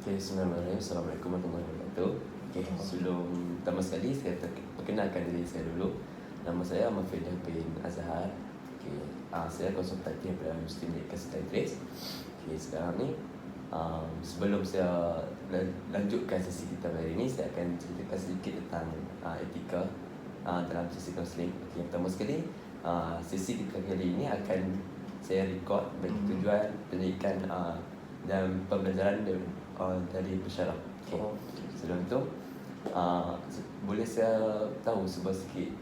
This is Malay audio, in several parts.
Okay, Bismillahirrahmanirrahim. Assalamualaikum warahmatullahi wabarakatuh. Okay, sebelum pertama sekali saya perkenalkan diri saya dulu. Nama saya Ahmad Firdaus bin Azhar. Okay, saya konsultanti daripada Universiti Medical Scientist. Okay, sekarang ni sebelum saya lanjutkan sesi kita hari ini, saya akan ceritakan sedikit tentang etika dalam sesi kaunseling. Okay, pertama sekali, sesi kita kali ini akan saya record bagi tujuan pendidikan dan pembelajaran dari pesyarah. Okay. Sebelum itu, boleh saya tahu sikit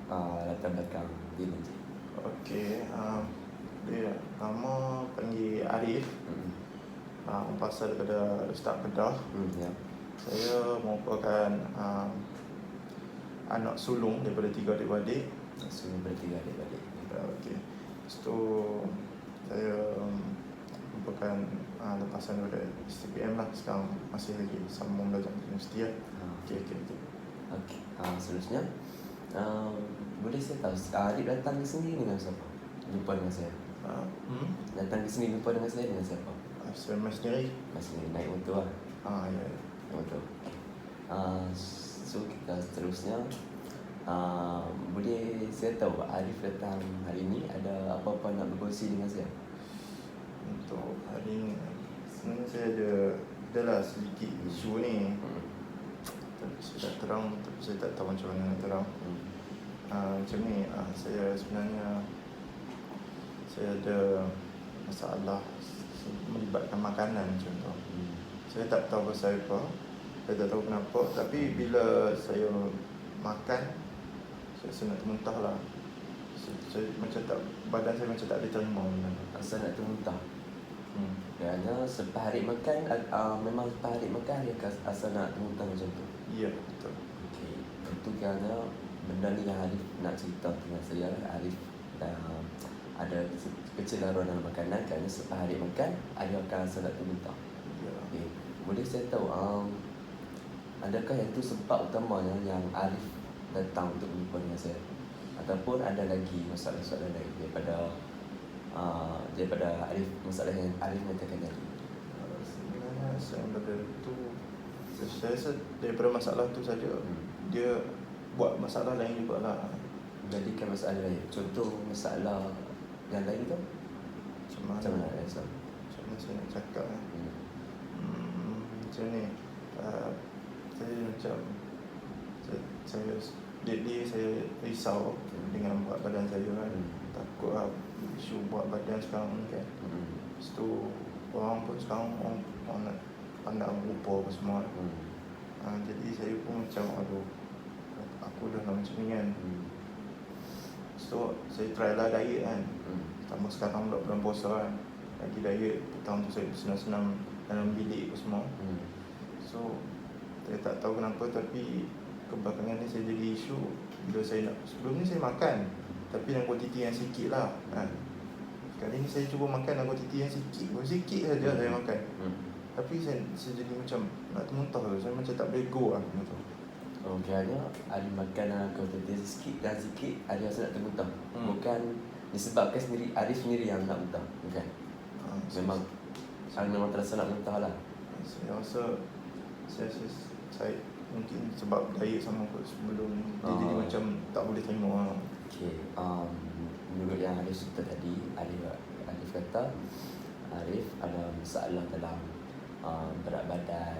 latar belakang diri Encik? Okey, dia nama panggil Arif. Pasal daripada Ustaz Kedah. Ya. Saya merupakan anak sulung daripada 3 adik-beradik. Sulung daripada 3 adik-beradik. Okey. Lepas tu saya merupakan lepasan daripada STPM lah. Sekarang masih lagi sambung belajar di universiti lah. Okey. Seterusnya, boleh saya tahu Arif datang ke sini dengan siapa? Jumpa dengan saya. Datang ke sini jumpa dengan saya dengan siapa? Saya main sendiri. Masih naik motor lah. Ya. Motor. So kita seterusnya, boleh saya tahu Arif datang hari ini ada apa-apa nak berkongsi dengan saya? Untuk hari ni sebenarnya saya adalah sedikit isu ni. Tapi saya tak terang, tapi saya tak tahu macam mana nak terang. Macam ni, saya sebenarnya saya ada masalah melibatkan makanan macam tu. Saya tak tahu pasal apa, saya tak tahu kenapa. Tapi bila saya makan, saya rasa nak termuntah lah. Saya macam tak, badan saya macam tak boleh terima. Asal nak termuntah. Kerana selepas hari makan, memang selepas hari makan dia asal nak termuntah macam tu. Ya, betul. Okey, itu kerana benda ni yang Arif nak cerita dengan saya. Arif ada kecelaruan dalam makanan kerana selepas hari makan ada akan rasa nak termuntah. Ya. Okay. Boleh saya tahu adakah yang itu sebab utamanya yang Arif datang untuk berjumpa dengan saya, ataupun ada lagi masalah-masalah lain daripada Arif, masalah yang Arif nyatakan tadi? Sebenarnya saya daripada tu, saya rasa daripada masalah tu saja. Dia buat masalah lain juga lah. Jadikan masalah lain. Contoh masalah yang lain tu macam mana? Macam mana saya nak cakap macam ni, saya macam saya risau dengan buat badan saya kan. Takut lah isu buat badan sekarang ni kan. Lepas tu orang pun sekarang orang nak pandang rupa apa semua. Jadi saya pun macam aduh, aku dah macam ni kan. So saya try lah diet kan. Tambah sekarang pula bulan puasa kan, lagi diet. Petang tu saya senam-senam dalam bilik apa semua. So saya tak tahu kenapa, tapi kebelakangan ni saya jadi isu. Bila saya nak, sebelum ni saya makan tapi dengan kuantiti yang sikit lah kan. Kali ni saya cuba makan dengan kuantiti yang sikit saja saya makan. Tapi saya jadi macam nak termuntah tu. Saya macam tak boleh go lah macam tu. Kerana ada makanan kuantiti sikit dan sikit ada rasa nak termuntah. Bukan disebabkan Arif sendiri yang nak muntah, bukan? Memang terasa nak muntah lah. Saya rasa saya mungkin sebab diet sama kot sebelum ni. Dia jadi macam tak boleh terima. Okay, menurut yang Arif cerita tadi, Arif kata Arif ada masalah dalam berat badan.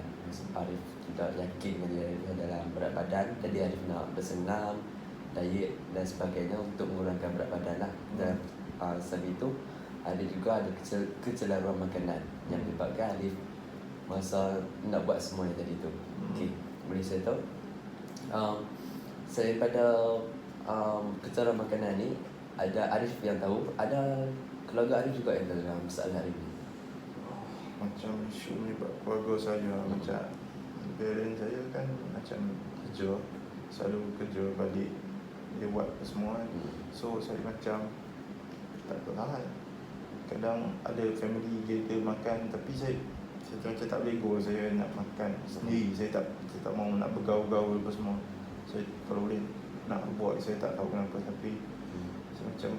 Arif tidak yakin dengan diri Arif dalam berat badan. Jadi Arif nak bersenam, diet dan sebagainya untuk mengurangkan berat badan lah. Dan selain itu, ada juga ada kecelaruan makanan yang menyebabkan Arif masa nak buat semua yang tadi tu. Okay, boleh saya tahu saya pada kecelaruan makanan ni, ada Arif yang tahu, ada keluarga Arif juga yang tahu dalam masalah Arif ni? Macam isu ni buat keluarga saya. Macam parents saya kan macam kerja, selalu kerja balik, dia buat apa semua kan. So saya macam tak tahu lah. Kadang ada family gather makan, tapi saya macam tak boleh go. Saya nak makan sendiri. Saya tak mau nak bergaul-gaul apa semua. Saya kalau boleh nak buat, saya tak tahu kenapa. Tapi saya macam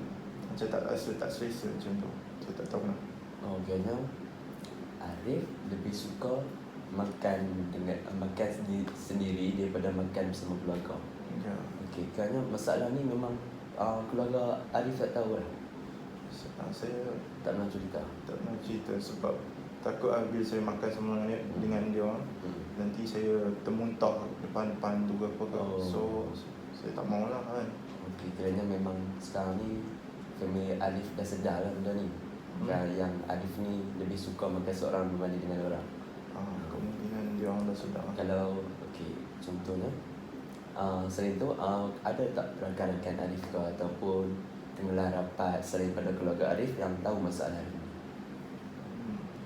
tak selesa macam tu. Saya tak tahu kenapa. Kerana Arif lebih suka makan dengan makan sendiri daripada makan bersama keluarga. Ya. Okey, kerana masalah ni memang keluarga Arif tak tahu lah. Saya Tak pernah cerita. tak nak cerita sebab takut bila saya makan sama dengan dia orang, nanti saya termuntah depan tu ke apa ke. So saya tak mau lah kan. Okey, kerana memang sekarang ni family Arif dah sedar lah benda ni. Yang Arif ni lebih suka makan seorang berbanding dengan orang. Kemungkinan dia orang dah sedar. Kalau okey, contohnya selain tu ada tak rakan-rakan Arif ke ataupun tenggelam rapat selain pada keluarga Arif yang tahu masalah ni?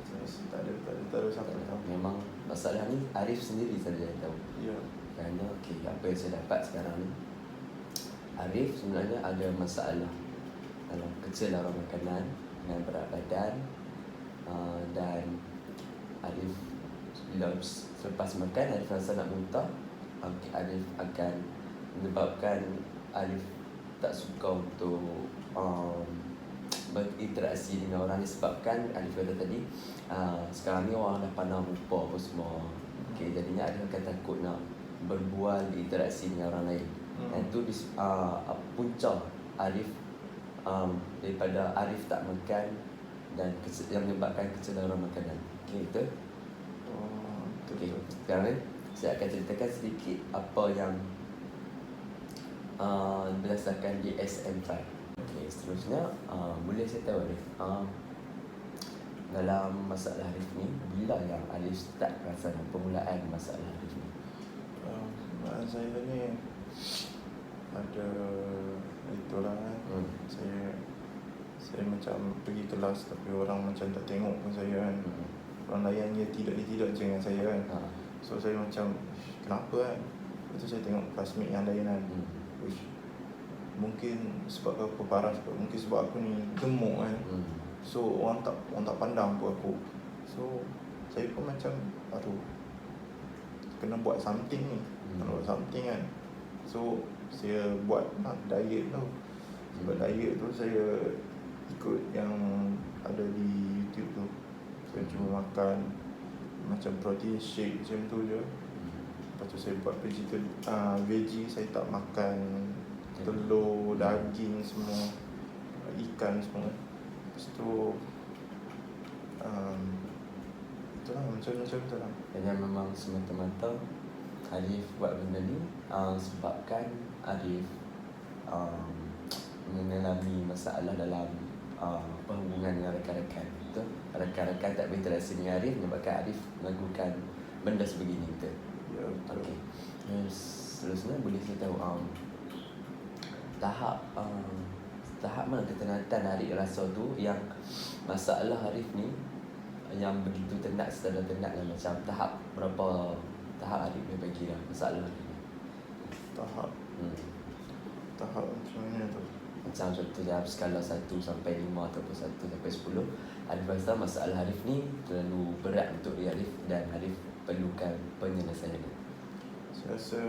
Saya rasa tak ada siapa tahu. Memang masalah ni Arif sendiri saja yang tahu. Ya. Kerana okey, apa yang saya dapat sekarang ni, Arif sebenarnya ada masalah dalam kesedaran makanan dengan berat badan, dan Arif bila selepas makan Arif rasa nak muntah. Arif akan menyebabkan Arif tak suka untuk berinteraksi dengan orang disebabkan Arif kata tadi sekarang ni orang dah pandang rupa apa semua. Okay, jadinya Arif akan takut nak berbual, berinteraksi dengan orang lain. Dan itu punca Arif daripada Arif tak makan dan yang menyebabkan kesedaran makanan. Okay, betul? Okay, sekarang ni saya akan ceritakan sedikit apa yang berdasarkan DSM-5. Okay, seterusnya boleh saya tahu Arif, dalam masalah Arif ni, bila yang Arif start rasa permulaan masalah Arif ni? Saya ni ada itulah kan. Saya macam pergi kelas tapi orang macam tak tengok pun saya kan. Orang layan dia tidak je dengan saya kan. So saya macam kenapa kan. Lepas tu saya tengok classmate yang lain kan. Mungkin sebab apa parah sebab mungkin sebab aku ni gemuk kan. So orang tak pandang pun aku. So saya pun macam aduh, kena buat something ni. Kena buat something kan. So saya buat diet tu. Sebab diet tu saya ikut yang ada di YouTube tu. Saya cuma makan macam protein shake macam tu je. Lepas tu saya buat veggie, saya tak makan telur, daging semua, ikan semua. Lepas tu itulah macam tu lah. Dan memang semata-mata Arif buat benda ni sebabkan Arif mengalami masalah dalam perhubungan dengan rakan-rakan. Betul? Rakan-rakan tak berinteraksi dengan Arif menyebabkan Arif melakukan benda sebegini. Betul? Ya, betul. Okay. Seterusnya boleh saya tahu tahap mana ketenatan Arif rasa tu yang masalah Arif ni yang begitu tenat secara tenat lah, macam tahap berapa tahap Arif boleh bagi lah masalah Arif ni? Tahap macam mana tu? Macam contohnya skala 1 sampai 5 ataupun 1 sampai 10, Arif rasa masalah Arif ni terlalu berat untuk dia Arif dan Arif perlukan penyelesaian. Saya rasa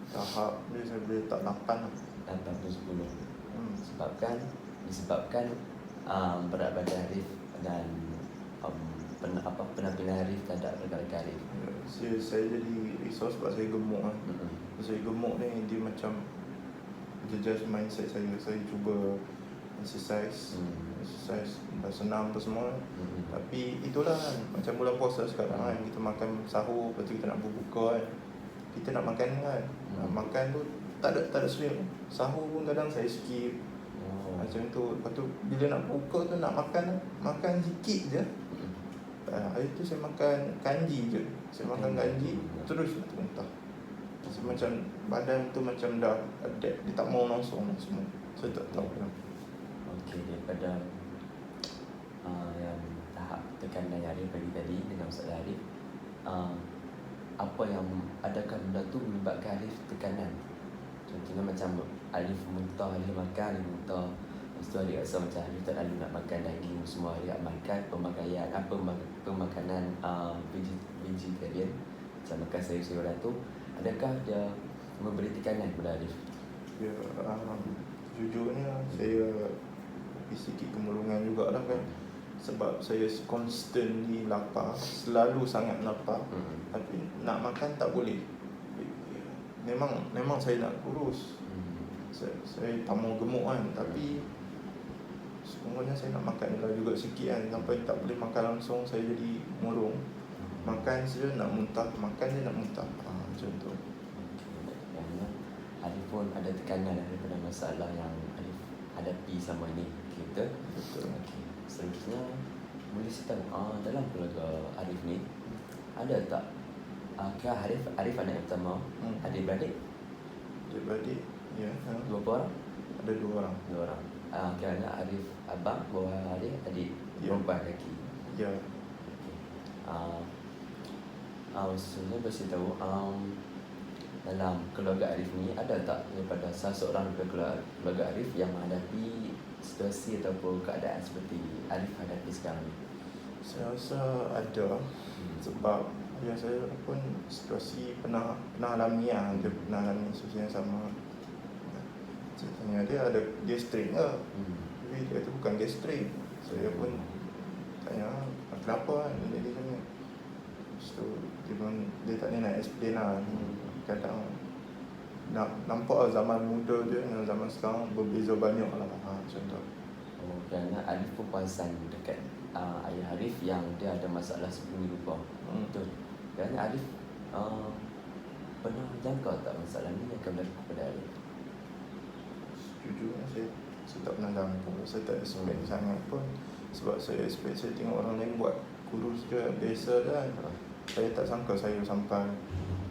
tahap dia saya boleh tak 8 lah. 8 atau 10. Disebabkan berat badan Arif dan penampilan Arif terhadap rakan-rakan Arif. Saya jadi risau sebab saya gemuk kan. Saya gemuk ni dia macam jejas mindset saya. Saya cuba exercise dah senam apa semua. Tapi itulah kan, macam bulan puasa sekarang kan, kita makan sahur, lepas tu kita nak berbuka kan. Kita nak makan kan. Nak makan tu tak ada selim. Sahur pun kadang saya skip. Macam tu. Lepas tu bila nak buka tu nak makan sikit je. Hari tu saya makan kanji je. Saya makan kanji terus muntah. So, macam badan tu macam dah adapt, dia tak mau langsung semua. Saya tak tahu kenapa. Okey, daripada yang tahap tekanan yang Arif bagi tadi dengan masalah Arif, apa yang adakah benda tu menyebabkan Arif tekanan? Contohnya macam Arif muntah, Arif makan, Arif muntah. Lepas tu Arif rasa macam Arif tak lalu nak makan daging semua. Arif makan pemakanan vegetarian, macam makan sayur-sayuran tu. Adakah dia memberi tekanan kepada Arif? Ya, jujurnya saya sedikit kemurungan jugalah kan. sebab saya constantly lapar, selalu sangat lapar. Tapi nak makan tak boleh. Memang saya nak kurus. Saya tak mau gemuk kan, tapi sebenarnya saya nak makan juga sikit kan, sampai tak boleh makan langsung saya jadi murung. Makan saja nak muntah, makan je nak muntah. Macam tu. Arif pun ada tekanan daripada masalah yang Arif hadapi sama ni. Kita Betul. okay. Selanjutnya boleh saya tahu dalam keluarga Arif ni ada tak kira Arif anak yang pertama, adik-beradik? Adik-beradik, ya. Berapa orang? Ada 2 orang. 2 orang. Kira Arif abang, bawah adik Ya. perempuan lelaki. Ya. Sebenarnya boleh tahu dalam keluarga Arif ni ada tak daripada salah seorang daripada keluarga Arif yang menghadapi situasi ataupun keadaan seperti Arif hadapi sekarang ni? Saya rasa ada. Sebab ayah saya pun situasi pernah alami lah. Dia pernah alami situasi yang sama. Ceritanya dia gastrik ke. Tapi dia tu bukan gastrik. Saya pun tanya kenapa kan dia jadi macam ni. Lepas tu dia tak ni nak explain lah. Kadang nampak lah zaman muda dia dengan zaman sekarang berbeza banyak lah. Macam tu. Kerana Arif pun perasan dekat ayah Arif yang dia ada masalah sebelum lupa. Betul. Kerana Arif pernah jangka tak masalah ni akan berlaku kepada Arif? Jujur saya tak pernah jangka. Saya tak expect sangat pun. Sebab saya expect saya tengok orang lain buat kurus je, biasa dah. Saya tak sangka saya sampai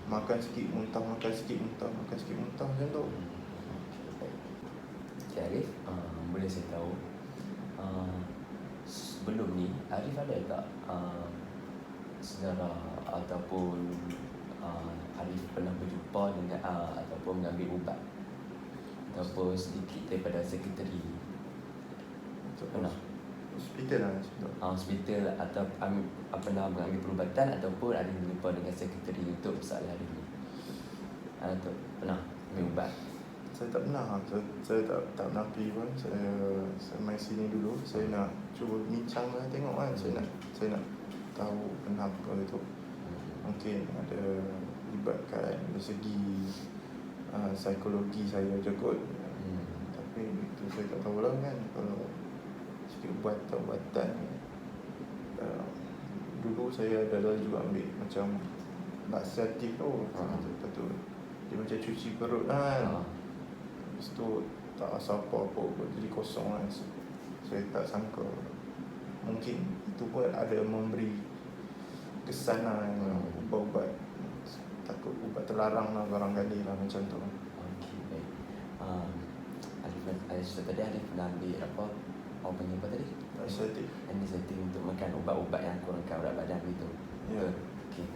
makan sikit muntah, makan sikit muntah macam tu. Okay, Arif, boleh saya tahu sebelum ni Arif ada tak sejarah ataupun Arif pernah berjumpa dengan ataupun mengambil ubat ataupun sedikit daripada sekretari? Pernah? Hospital lah macam tu. Hospital atau pernah mengambil perubatan ataupun ada berjumpa dengan sekretari untuk masalah Arif ni? Atau pernah ambil ubat? Saya tak pernah. Saya tak pernah pergi pun. Saya main sini dulu. Saya nak cuba bincang lah, tengok kan. Saya nak tahu kenapa itu. Mungkin ada libatkan dari segi psikologi saya je kot. Tapi itu saya tak tahu lah kan. Kalau sikit ubatan dulu saya ada juga ambil macam laxatif tu. Lepas tu dia macam cuci perut kan. Lepas tu tak rasa apa-apa pun, jadi kosong kan. Saya tak sangka mungkin itu pun ada memberi kesan lah. Ubat-ubat, takut ubat terlarang lah barangkali lah macam tu. Okey, baik. Arif tadi Arif pernah ambil apa panggil apa tadi? Antiseptik untuk makan ubat-ubat yang kurangkan berat badan begitu. Ya. Okey.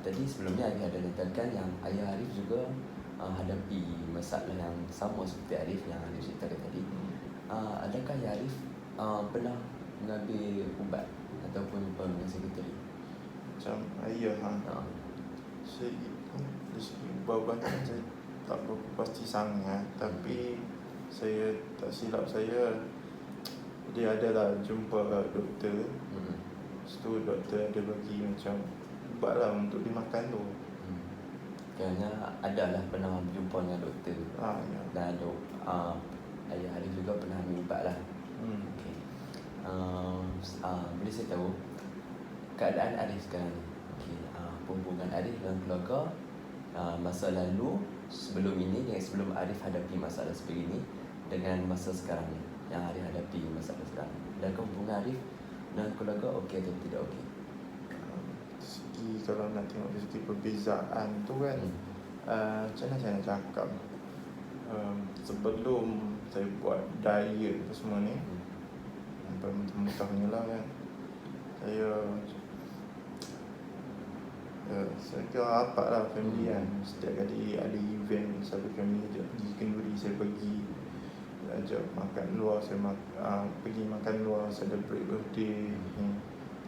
Tadi sebelumnya Arif ada nyatakan yang ayah Arif juga hadapi masalah yang sama seperti Arif yang Arif ceritakan tadi. Adakah ya Arif pernah mengambil ubat ataupun jumpa dengan sekretari? Macam ayah saya dari segi ubat-ubatan saya tak berapa pasti sangat. Tapi saya tak silap saya, dia adalah jumpa doktor. Lepas tu doktor ada bagi macam ubat lah untuk dimakan tu. Kerana adalah pernah berjumpa dengan doktor. Ya. Dan ayah Arif juga pernah ambil ubat lah. Okay. Boleh saya tahu keadaan Arif sekarang ni? Okay. Hubungan Arif dengan keluarga masa lalu sebelum ini dengan sebelum Arif hadapi masalah seperti ini dengan masa sekarang ni yang Arif hadapi masalah sekarang. Adakah hubungan Arif dengan keluarga okey atau tidak okey? Segi kalau nak tengok dari segi perbezaan tu kan, macam mana saya nak cakap, sebelum saya buat diet tu semua ni, mentah-mentahnya lah kan, saya kira rapat lah family kan. Setiap kali ada event satu family pergi kenduri, saya pergi ajak makan luar, saya pergi makan luar, celebrate birthday.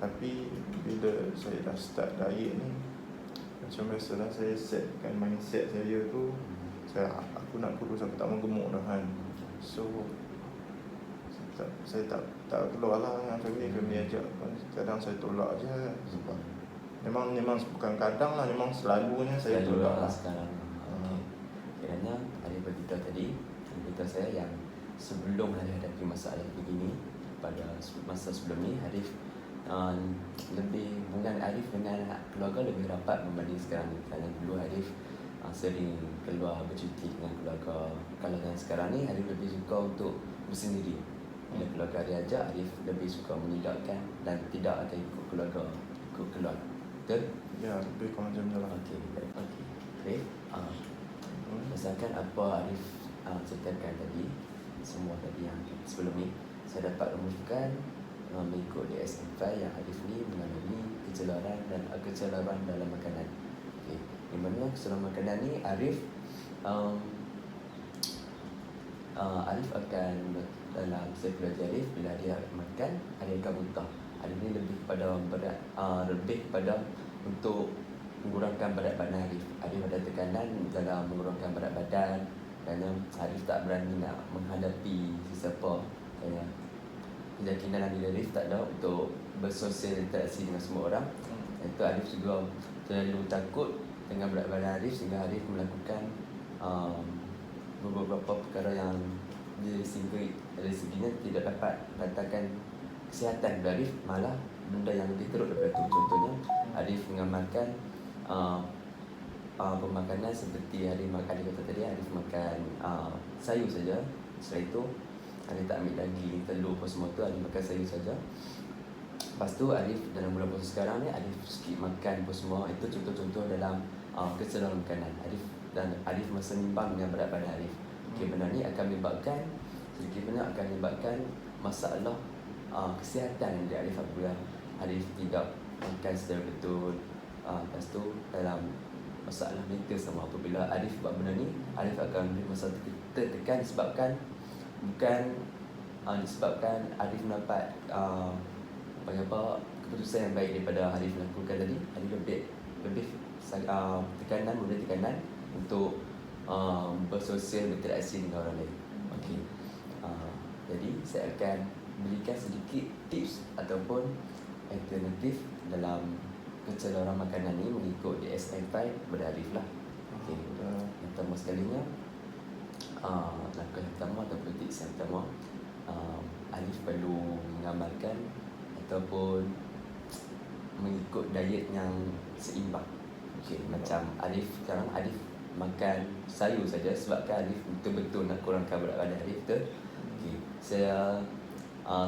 Tapi bila saya dah start diet ni, macam biasalah saya setkan mindset saya tu, aku nak kurus, aku tak mau gemuk dah kan. So saya tak keluar lah dengan family ajak. Kadang saya tolak je sebab memang bukan kadang lah, memang selalunya saya tolak lah sekarang. Kerana ada beritahu tadi, beritahu saya yang sebelum Arif hadapi masalah begini, pada masa sebelum ni Arif lebih hubungan Arif dengan keluarga lebih rapat berbanding sekarang ni. Kerana dulu Arif sering keluar bercuti dengan keluarga. Kalau yang sekarang ni Arif lebih suka untuk bersendiri. Bila keluarga dia ajak, Arif lebih suka menidakkan dan tidak akan ikut keluarga, ikut keluar. Betul? Ya, lebih kurang macam tu lah. Okey. Berdasarkan apa Arif ceritakan tadi, semua tadi yang sebelum ni, saya dapat rumuskan mengikut DSM-5 yang Arif ni mengalami kecelaran dalam makanan. Okey. Di mana kecelaran makanan ni Arif Arif akan dalam psikologi Arif, bila dia makan, Arif akan muntah. Arif ni lebih kepada berat, lebih kepada untuk mengurangkan berat badan Arif. Arif ada tekanan dalam mengurangkan berat badan, kerana Arif tak berani nak menghadapi sesiapa. Kerana keyakinan diri Arif tak ada untuk bersosial interaksi dengan semua orang. Itu Arif juga terlalu takut dengan berat badan Arif, sehingga Arif melakukan beberapa perkara yang dari seginya tidak dapat katakan kesihatan Arif, malah benda yang lebih teruk daripada itu. Contohnya Arif mengamalkan pemakanan seperti Arif kata tadi, Arif makan sayur saja. Setelah itu Arif tak ambil daging, telur apa semua tu, Arif makan sayur saja. Lepas tu Arif dalam bulan puasa sekarang ni Arif skip makan apa semua. Itu contoh-contoh dalam kecederaan makanan Arif masa nimbang dengan berat badan Arif. Benda ni akan menyebabkan masalah kesihatan di Arif apabila Arif tidak makan secara betul. Lepas tu dalam masalah mental sama, apabila Arif buat benda ni, Arif akan beri masalah tertekan disebabkan Arif mendapat keputusan yang baik daripada Arif lakukan tadi. Arif lebih tekanan untuk bersosial, berinteraksi dengan orang lain. Okey. Jadi saya akan berikan sedikit tips ataupun alternatif dalam kecederaan makanan ni mengikut DSM-5 berdarif lah. Okey. Yang pertama sekalinya, langkah yang pertama ataupun tips yang pertama, Arif perlu mengamalkan ataupun mengikut diet yang seimbang. Okey, macam Arif sekarang Arif makan sayur saja sebabkan Arif betul-betul nak kurangkan berat badan Arif tu. Okey, saya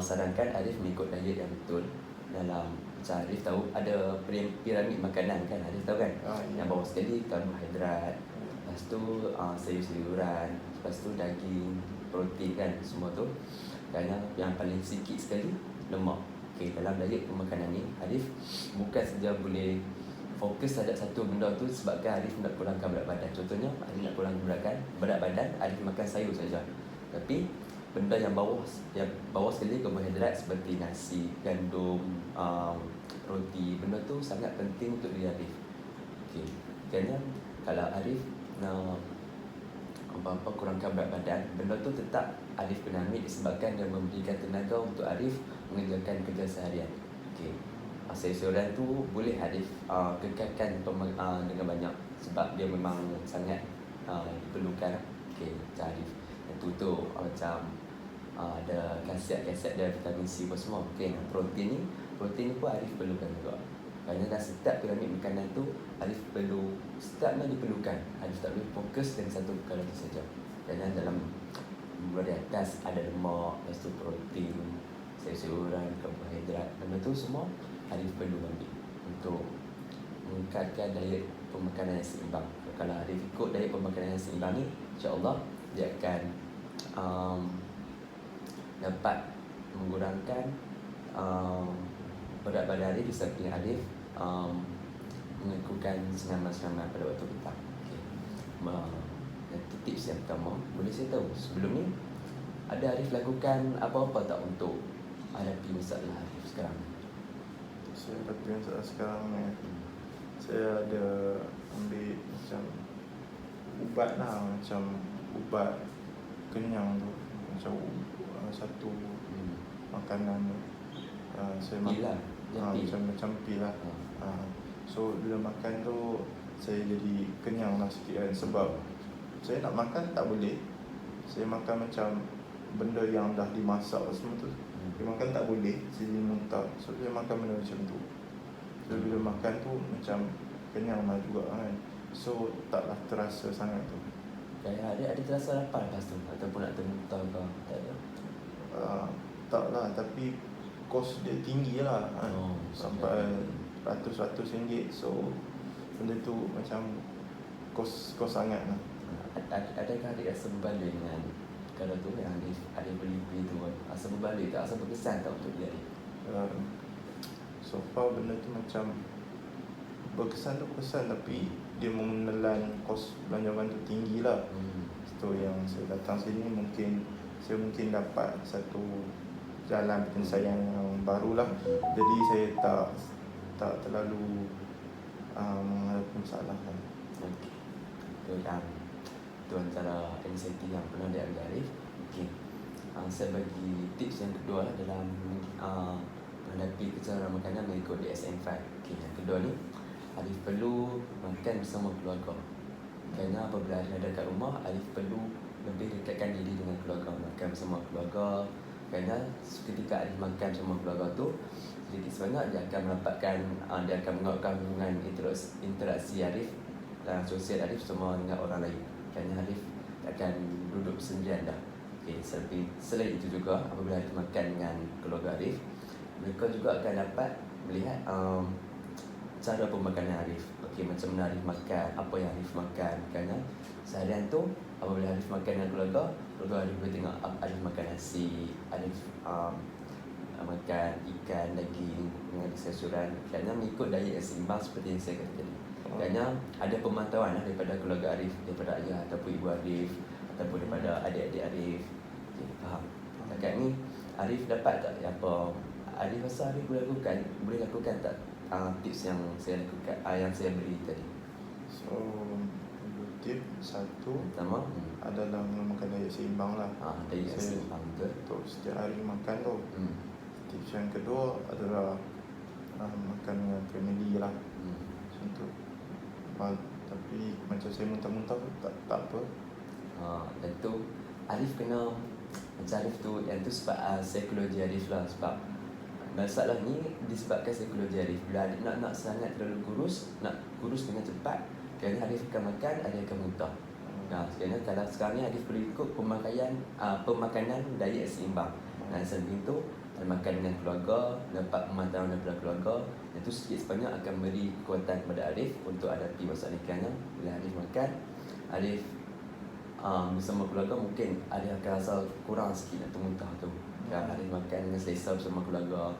sarankan Arif mengikut diet yang betul. Dalam macam Arif tahu ada piramid makanan kan, Arif tahu kan? Yang bawah sekali karbohidrat, lepas tu sayur-sayuran, lepas tu daging, protein kan, semua tu. Dan yang paling sikit sekali lemak. Okey, dalam diet pemakanan ni Arif bukan saja boleh fokus terhadap satu benda tu sebabkan Arif nak kurangkan berat badan. Contohnya Arif nak kurangkan berat badan, Arif makan sayur saja. Tapi benda yang bawah sekali karbohidrat seperti nasi, gandum, roti, benda tu sangat penting untuk diri Arif. Okey. Kerana kalau Arif nak kurangkan berat badan, benda tu tetap Arif kena ambil disebabkan dia memberikan tenaga untuk Arif mengerjakan kerja seharian. Okey. Sayur-sayuran tu boleh Arif kekalkan dengan banyak sebab dia memang sangat diperlukan. Okey, macam Arif yang tu macam ada khasiat-khasiat dan vitamin C apa semua. Okey, protein ni pun Arif perlukan juga. Kerana dalam setiap piramid makanan tu Arif perlu, setiapnya diperlukan. Arif tak boleh fokus dengan satu perkara itu saja. Kerana dalam mula di atas ada lemak, lepas tu protein, sayur-sayuran, karbohidrat, benda tu semua Arif perlu ambil untuk mengekalkan diet pemakanan yang seimbang. Kalau Arif ikut diet pemakanan yang seimbang ni, insya-Allah dia akan dapat mengurangkan berat badan Arif disebabkan Arif melakukan senaman-senaman pada waktu petang. Okay. Itu tips yang pertama. Boleh saya tahu sebelum ni ada Arif lakukan apa-apa tak untuk hadapi masalah Arif sekarang? Saya hadapi masalah sekarang ni, saya ada ambil macam ubat lah, macam ubat kenyang tu, macam satu makanan saya Pil lah, pil. macam pil lah. So bila makan tu saya jadi kenyang lah sikit kan. Sebab saya nak makan tak boleh. Saya makan macam benda yang dah dimasak semua tu, dia makan tak boleh, saya jadi muntah. So saya makan benda macam tu. So bila makan tu macam kenyang lah juga kan. So taklah terasa sangat tu. Kayak ada terasa lapar lepas tu ataupun nak termuntah ke? Tak ada. Tak lah, tapi kos dia tinggi lah kan. Sampai ratus-ratus ringgit. So benda tu macam kos sangat lah. Adakah adik rasa berbalik dengan kalau tu yang adik beli tu kan? Rasa berbalik tak? Rasa berkesan tak untuk dia adik? So far benda tu macam berkesan tu berkesan, tapi dia menelan kos belanjawan tu tinggi lah. So yang saya datang sini saya mungkin dapat satu jalan penyelesaian yang baru lah. Jadi saya tak terlalu menghadapi masalah kan. Okey. Itu antara inisiatif yang pernah diambil Arif. Okey. Saya bagi tips yang kedua lah dalam menghadapi kecemaran makanan mengikut DSM-5. Okey, yang kedua ni, Arif perlu makan bersama keluarga. Kerana apabila Arif ada kat rumah, Arif perlu lebih dekatkan diri dengan keluarga, makan bersama keluarga. Kerana ketika Arif makan bersama keluarga tu, sedikit sebanyak dia akan mendapatkan, dia akan menguatkan hubungan interaksi Arif dan sosial Arif semua dengan orang lain. Kerana Arif akan duduk sendirian dah. Okay, selain itu juga, apabila Arif makan dengan keluarga Arif, mereka juga akan dapat melihat cara pemakanan Arif. Okey, macam mana Arif makan, apa yang Arif makan. Kerana seharian tu apabila Arif makan dengan keluarga Arif boleh tengok Arif makan nasi, Arif makan ikan, daging dengan sayuran. Kerana mengikut diet yang seimbang seperti yang saya kata tadi. Kerana ada pemantauan daripada keluarga Arif, daripada ayah ataupun ibu Arif, ataupun daripada adik-adik Arif. Okay, faham? Dekat ni Arif dapat tak apa Arif rasa Arif boleh lakukan tak tips yang saya lakukan, yang saya beri tadi? So tip satu pertama adalah memakan diet seimbang lah. Diet seimbang betul. Untuk setiap hari makan tu. Tips yang kedua adalah makan dengan family lah. Macam tu. Tapi macam saya muntah-muntah tak apa. Dan tu Arif kena macam Arif tu, yang tu sebab psikologi Arif lah. Sebab masalah ni disebabkan psikologi Arif. Bila Arif nak sangat terlalu kurus, nak kurus dengan cepat, kerana Arif akan makan, Arif akan muntah. Kerana kalau sekarang ni Arif perlu ikut pemakanan diet seimbang. Dan selain itu, makan dengan keluarga, dapat pemantauan daripada keluarga, itu sikit sebanyak akan beri kekuatan kepada Arif untuk hadapi masalah ni. Kerana bila Arif makan, Arif bersama keluarga, mungkin Arif akan rasa kurang sikit nak termuntah tu. Kalau Arif makan dengan selesa bersama keluarga,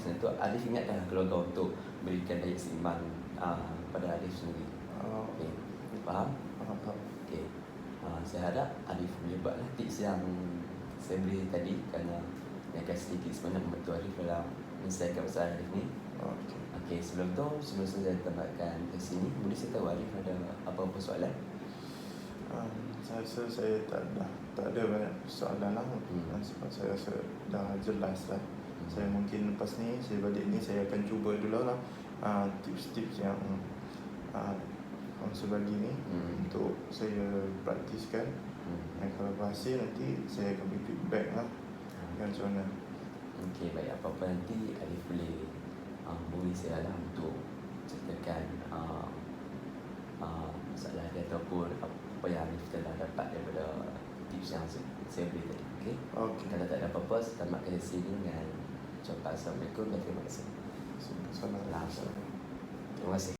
sebab tu Arif ingatkan keluarga untuk berikan diet seimbang pada Arif sendiri. Okay. Faham? Okay. Saya harap Arif boleh buatlah tips yang saya beri tadi, kerana dia akan sedikit sebanyak membantu Arif dalam menyelesaikan masalah Arif ni. Okay, sebelum saya tambahkan ke sini, boleh saya tahu Arif ada apa-apa soalan? Saya rasa saya tak ada banyak soalan lah. Sebab saya rasa dah jelas lah. Saya mungkin lepas ni, saya balik ni, saya akan cuba dulu lah tips-tips yang saya bagi ni untuk saya praktiskan. Dan kalau berhasil, nanti saya akan beri feedback lah macam mana. Okey, baik. Apa-apa nanti Arif boleh hubungi saya lah untuk ceritakan masalah dia ataupun apa yang Arif telah dapat daripada tips yang saya beri tadi. Okey? Kalau tak ada apa-apa, saya tamatkan sesi ini dengan ucapan Assalamualaikum dan terima kasih. Assalamualaikum. Terima kasih.